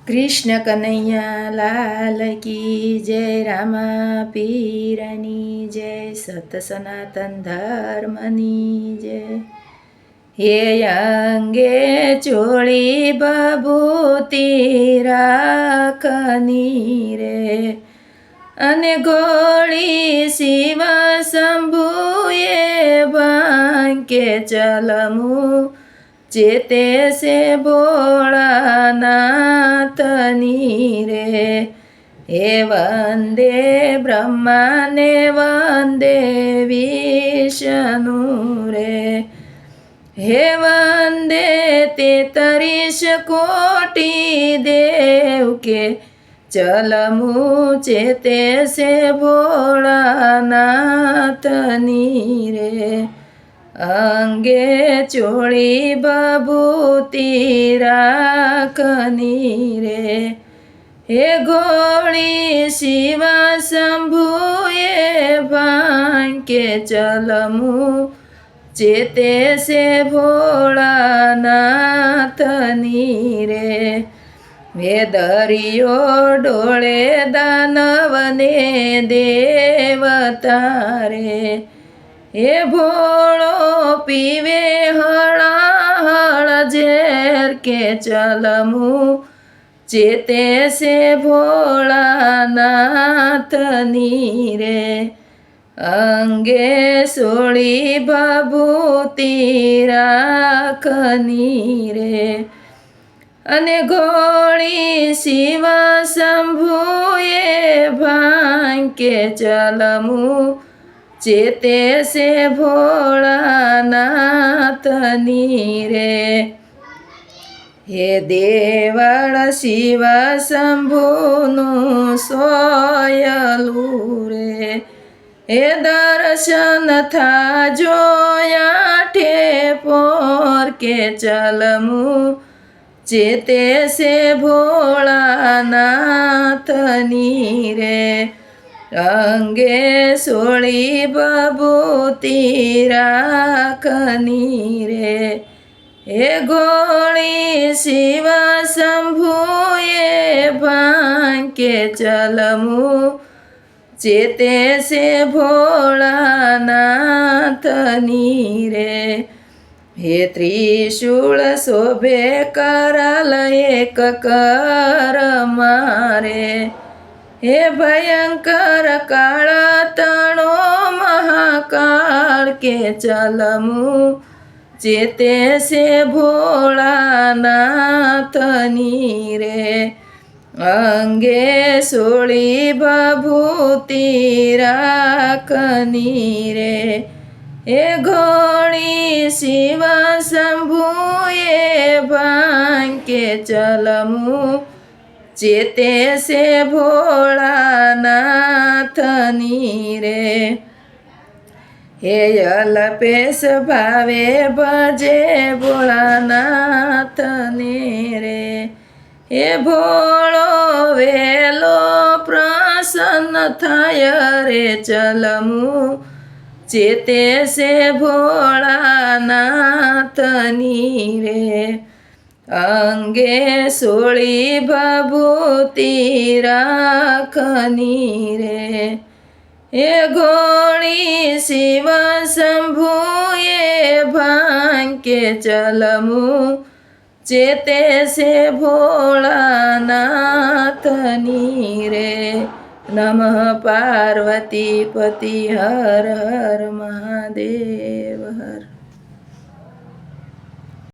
कृष्ण कन्हैया लाल की जय, रामा पीरानी जय, सत सनातन धर्मनी जय। हे अंगे चोળી बबूती રાખની રે, અને ગોળી શિવ શંભુએ બાંકે ચલમું, જેતે સે ભોળાનાથની રે। હે વંદે બ્રહ્માને વંદે વિષ્ણુ રે, હે વંદે 33 કોટી દેવ કે ચલમું, ચેતે સે ભોળાનાથની રે। અંગે ચોળી બબૂતી રાખની રે, હે ગોળી શિવ શંભુએ બાંકે ચલમું, ચેતે સે ભોળાનાથની રે। હે દરિયો ડોળે દાનવને દેવતા રે, હે ભોળો પીવે હળાહળ ઝેર કે ચલમું, ચેતે સે ભોળાનાથની રે। અંગે સોળી બબૂતી રાખની રે, અને ગોળી શિવ શંભુએ બાંકે ચલમું, ચેતે સે ભોળાનાથની રે। હે દેવળ શિવ શંભુનું સોયલું રે, હે દર્શન થાજો આઠે પોર કે ચલમું, ચેતે સે ભોળાનાથની રે। અંગે સોળી બબૂતી રાખની રે, હે ગોળી શિવ શંભુએ બાંકે ચલમું, ચેતે સે ભોળાનાથની રે। હે ત્રિશૂળ શોભે કરાલ એક કર મારે, હે ભયંકર કાળ તણો મહાકાળ કે ચલમું, ચેતે સે ભોળાનાથની રે। અંગે સોળી બબૂતી રાખની રે, હે ગોળી શિવ શંભુએ બાંકે ચલમું, ચેતે સે ભોળાનાથની રે। હે અલ્પેશ ભાવે ભજે ભોળાનાથને રે, હે ભોળો વેલો પ્રસન્ન થાય રે ચલમું, ચેતે સે ભોળાનાથની રે। અંગે સોળી બબૂતી રાખની રે, હે ગોળી શિવ શંભુએ બાંકે ચલમું, ચેતે સે ભોળાનાથની રે। નમઃ પાર્વતી પતિ હર હર મહાદેવ હર।